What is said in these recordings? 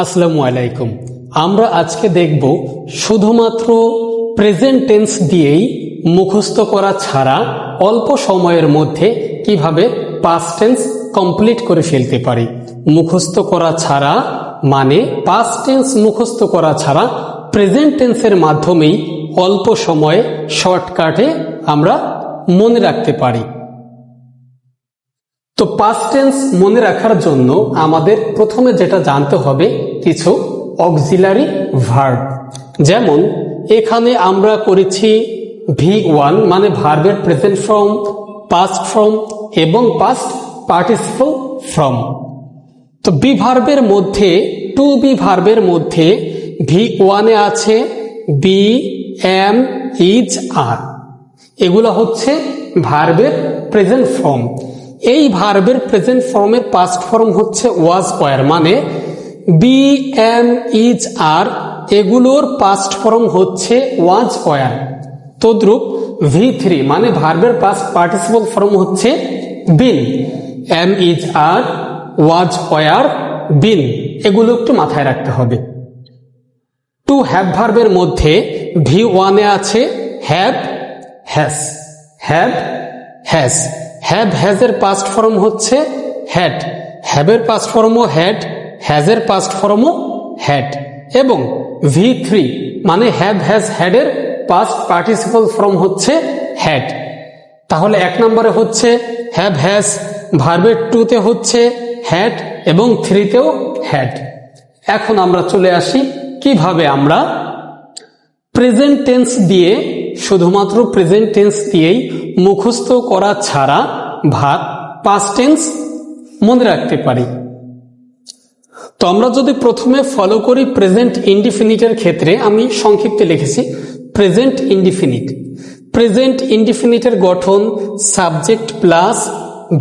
আসসালামু আলাইকুম। আমরা আজকে দেখব শুধুমাত্র প্রেজেন্ট টেন্স দিয়েই মুখস্থ করা ছাড়া অল্প সময়ের মধ্যে কিভাবে পাস্ট টেন্স কমপ্লিট করে ফেলতে পারি। মুখস্থ করা ছাড়া মানে পাস্ট টেন্স মুখস্থ করা ছাড়া প্রেজেন্ট টেন্সের মাধ্যমেই অল্প সময়ে শর্টকাটে আমরা মনে রাখতে পারি। তো পাস্ট টেন্স মনে রাখার জন্য আমাদের প্রথমে যেটা জানতে হবে কিছু অক্সিলারি ভার্ব। যেমন এখানে আমরা করেছি V1 মানে ভার্বের প্রেজেন্ট ফর্ম, পাস্ট ফর্ম এবং পাস্ট পার্টিসিপল ফর্ম। তো বি ভার্বের মধ্যে টু বি ভার্বের মধ্যে V1 এ আছে বি, এম, ইজ, আর। এগুলো হচ্ছে ভার্বের প্রেজেন্ট ফর্ম। এই ভার্বের প্রেজেন্ট ফর্মের পাস্ট ফর্ম হচ্ছে ওয়াজ ওয়ার, মানে বি, এম, ইজ, আর এগুলোর পাস্ট ফর্ম হচ্ছে ওয়াজ ওয়ার। তদ্রূপ V3 মানে ভার্বের পাস্ট পার্টিসিপল ফর্ম হচ্ছে been, am, is, are, was were, been. এগুলো একটু মাথায় রাখতে হবে। টু হ্যাভ ভার্বের মধ্যে V1 এ আছে have, has, have, has. Have হ্যাজের পাস্ট ফর্ম হচ্ছে হ্যাড, হ্যাভের পাস্ট ফর্মও হ্যাড, হ্যাজের পাস্ট ফর্মও হ্যাড। এবং V3 মানে হ্যাভ হ্যাজ হ্যাডের পাস্ট পার্টিসিপল ফর্ম হচ্ছে হ্যাড। তাহলে এক নম্বরে হচ্ছে হ্যাভ হ্যাজ, ভার্বের টুতে হচ্ছে হ্যাড এবং থ্রিতেও হ্যাড। এখন আমরা চলে আসি কিভাবে আমরা প্রেজেন্ট টেন্স দিয়ে, শুধুমাত্র প্রেজেন্ট টেন্স দিয়েই মুখস্থ করা ছাড়া পাস্ট টেন্স মনে রাখতে পারি। তো আমরা যদি প্রথমে ফলো করি প্রেজেন্ট ইনডিফিনিটের ক্ষেত্রে, আমি সংক্ষিপ্তে লিখেছি প্রেজেন্ট ইনডিফিনিট। প্রেজেন্ট ইনডিফিনিটের গঠন সাবজেক্ট প্লাস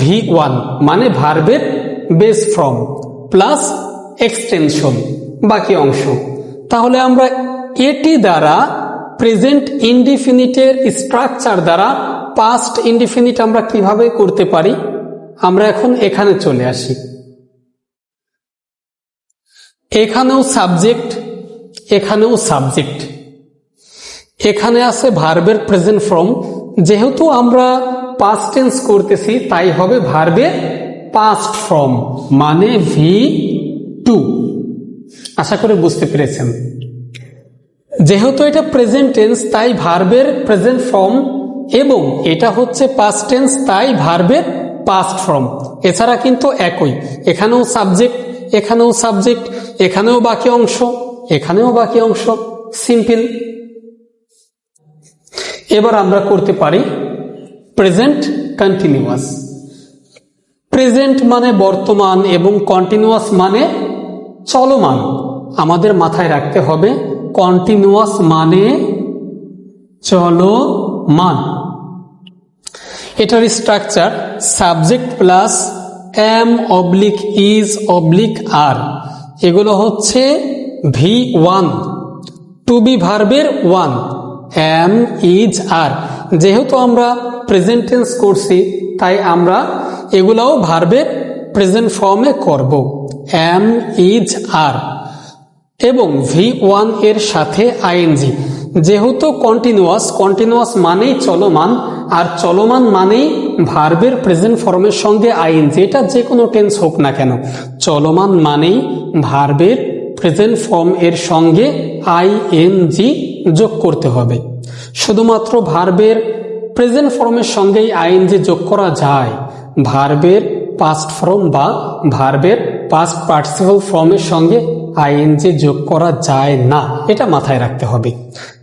V1 মানে ভার্বের বেস ফর্ম প্লাস এক্সটেনশন বাকি অংশ। তাহলে আমরা এটি দ্বারা প্রেজেন্ট ইনডিফিনিটের স্ট্রাকচার দ্বারা পাস্ট ইনডিফিনিট আমরা কিভাবে করতে পারি, আমরা এখন এখানে চলে আসি। এখানেও সাবজেক্ট, এখানেও সাবজেক্ট, এখানে আছে ভার্বের প্রেজেন্ট ফর্ম। যেহেতু আমরা পাস্ট টেন্স করতেছি তাই হবে ভার্বের পাস্ট ফর্ম মানে V2। আশা করে বুঝতে পেরেছেন। যেহেতু এটা প্রেজেন্ট টেন্স তাই ভার্বের প্রেজেন্ট ফর্ম এবং এটা হচ্ছে পাস্ট টেন্স তাই ভার্বের পাস্ট ফর্ম। এছাড়া কিন্তু একই, এখানেও সাবজেক্ট, এখানেও সাবজেক্ট, এখানেও বাকি অংশ, এখানেও বাকি অংশ, সিম্পল। এবার আমরা করতে পারি প্রেজেন্ট কন্টিনিউয়াস। প্রেজেন্ট মানে বর্তমান এবং কন্টিনিউয়াস মানে চলমান। আমাদের মাথায় রাখতে হবে কন্টিনিউয়াস মানে চলমান। এটার structure subject plus am oblique is oblique are, এগুলো হচ্ছে V1। টু বি ভার্বের 1 এম, ইজ, আর। যেহেতু আমরা প্রেজেন্ট টেন্স করছি তাই আমরা এগুলাও ভার্বের প্রেজেন্ট ফর্মে করব, এম, ইজ, আর। এবং V1 এর সাথে আইএনজি। যেহেতু কন্টিনিউয়াস, কন্টিনিউয়াস মানেই চলমান, আর চলমান মানেই ভার্বের প্রেজেন্ট ফর্মের সঙ্গে আইএনজি। এটা যে কোনো টেন্স হোক না কেন, চলমান মানেই ভার্বের প্রেজেন্ট ফর্ম এর সঙ্গে আইএনজি যোগ করতে হবে। শুধুমাত্র ভার্বের প্রেজেন্ট ফর্মের সঙ্গেই আইএনজি যোগ করা যায়, ভার্বের পাস্ট ফর্ম বা ভার্বের পাস্ট পার্টিসিপল ফর্মের সঙ্গে আইএনজি যোগ করা যায় না, এটা মাথায় রাখতে হবে।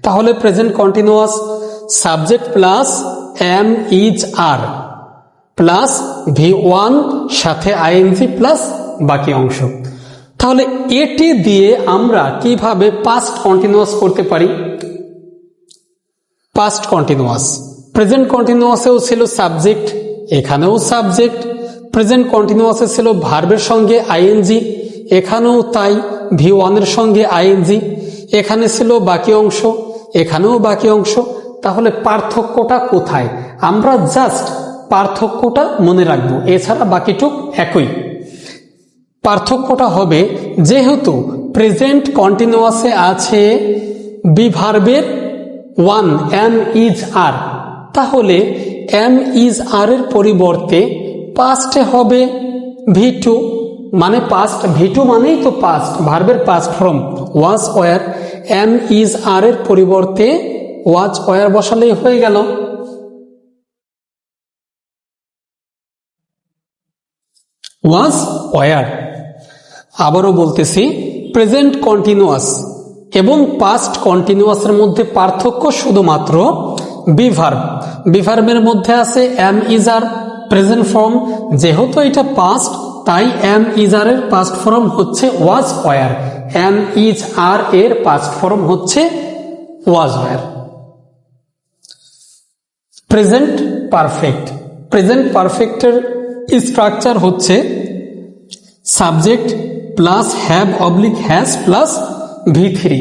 তাহলে present continuous subject plus am, is, are plus V1 সাথে আইএনজি প্লাস বাকি অংশ। তাহলে এটি দিয়ে আমরা কিভাবে পাস্ট কন্টিনিউয়াস করতে পারি। পাস্ট কন্টিনিউয়াস প্রেজেন্ট কন্টিনিউয়াসেও ছিল সাবজেক্ট, এখানেও সাবজেক্ট। প্রেজেন্ট কন্টিনিউয়াসে ছিল ভার্বের সঙ্গে আইএনজি, এখানেও তাই V1 এর সঙ্গে আইএনজি। এখানে ছিল বাকি অংশ, এখানেও বাকি অংশ। তাহলে পার্থক্যটা কোথায়, আমরা জাস্ট পার্থক্যটা মনে রাখবো, এছাড়া বাকিটুক একই। পার্থক্যটা হবে যেহেতু প্রেজেন্ট কন্টিনিউয়াসে আছে বি ভার্বের ওয়ান এম ইজ আর, তাহলে এম ইজ আর এর পরিবর্তে পাস্টে হবে ভি টু, মানে পাস্ট, ভি টু মানেই তো পাস্ট, ভার্বের past form was were, am is are এর পরিবর্তে ওয়াজ ওয়ার বসালেই হয়ে গেল। Was were. আবারও বলতেছি, প্রেজেন্ট কন্টিনিউয়াস এবং পাস্ট কন্টিনিউয়াসের মধ্যে পার্থক্য শুধুমাত্র বি ভার্ব। বি ভার্বের মধ্যে আছে am is are present form, যেহেতু এটা পাস্ট তাই এম ইজ আর এর পাস্ট ফর্ম হচ্ছে was were, am is are এর পাস্ট ফর্ম হচ্ছে was were. Present perfect, present পারফেক্টের স্ট্রাকচার হচ্ছে subject plus have oblique has plus V three,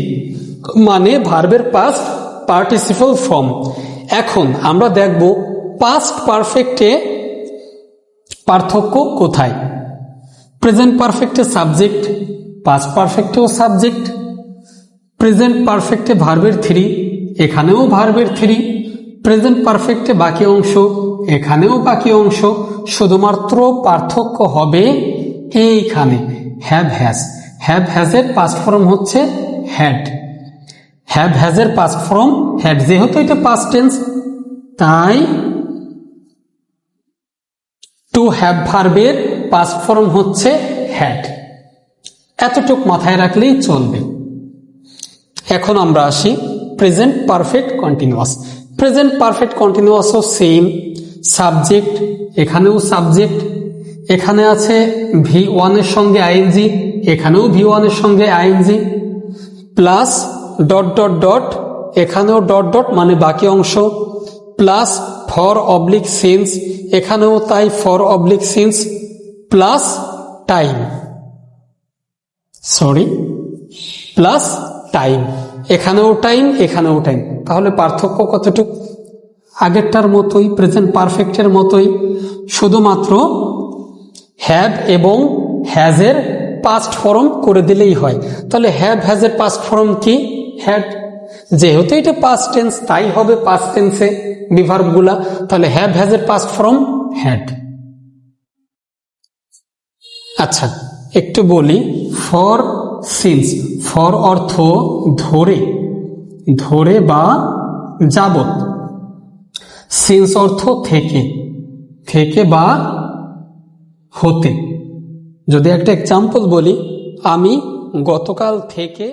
মানে ভার্বের পাস্ট পার্টিসিপল ফর্ম। এখন আমরা দেখব পাস্ট পারফেক্টে পার্থক্য কোথায়। প্রেজেন্ট পারফেক্টে সাবজেক্ট, পাস্ট পারফেক্টেও সাবজেক্ট। প্রেজেন্ট পারফেক্টে ভার্বের থ্রি, এখানেও ভার্বের থ্রি। প্রেজেন্ট পারফেক্টে বাকি অংশ, এখানেও বাকি অংশ, শুধুমাত্র পার্থক্য হবে এইখানে হ্যাভ হ্যাজ। হ্যাভ হ্যাজের পাস্ট ফর্ম হচ্ছে হ্যাড, হ্যাভ হ্যাজের পাস্ট ফর্ম হ্যাড, যেহেতু এটা পাস্ট টেন্স তাই টু হ্যাভ ভার্বের পাস্ট ফর্ম হচ্ছে হ্যাড। এতটুক মাথায় রাখলেই চলবে। এখন আমরা আসি present perfect continuous. Present perfect কন্টিনিউয়াসও সেম, সাবজেক্ট, এখানেও সাবজেক্ট, এখানে আছে ভি ওয়ানের সঙ্গে আইএনজি, এখানেও ভি ওয়ানের সঙ্গে ING, plus dot dot dot, এখানেও ডট ডট মানে বাকি অংশ, প্লাস ফর অবলিক সিন্স, এখানেও তাই for oblique since, plus time, plus time, এখানেও টাইম, এখানেও টাইম। তাহলে পার্থক্য কতটুকু? আগেরটার মতোই, প্রেজেন্ট পারফেক্টের মতোই, শুধুমাত্র হ্যাভ এবং হ্যাজের পাস্ট ফর্ম করে দিলেই হয়। তাহলে হ্যাভ হ্যাজের পাস্ট ফর্ম কি? হ্যাড। যেহেতু এটা পাস্ট টেন্স তাই হবে পাস্ট টেন্সে বিভার্বগুলা, তাহলে হ্যাভ হ্যাজের পাস্ট ফর্ম হ্যাড। আচ্ছা, একটু বলি ফর সিন্স। ফর অর্থ ধরে, ধরে বা যাবত। সিন্স অর্থ থেকে, থেকে বা হতে। যদি একটা এক্সাম্পল বলি, আমি গতকাল থেকে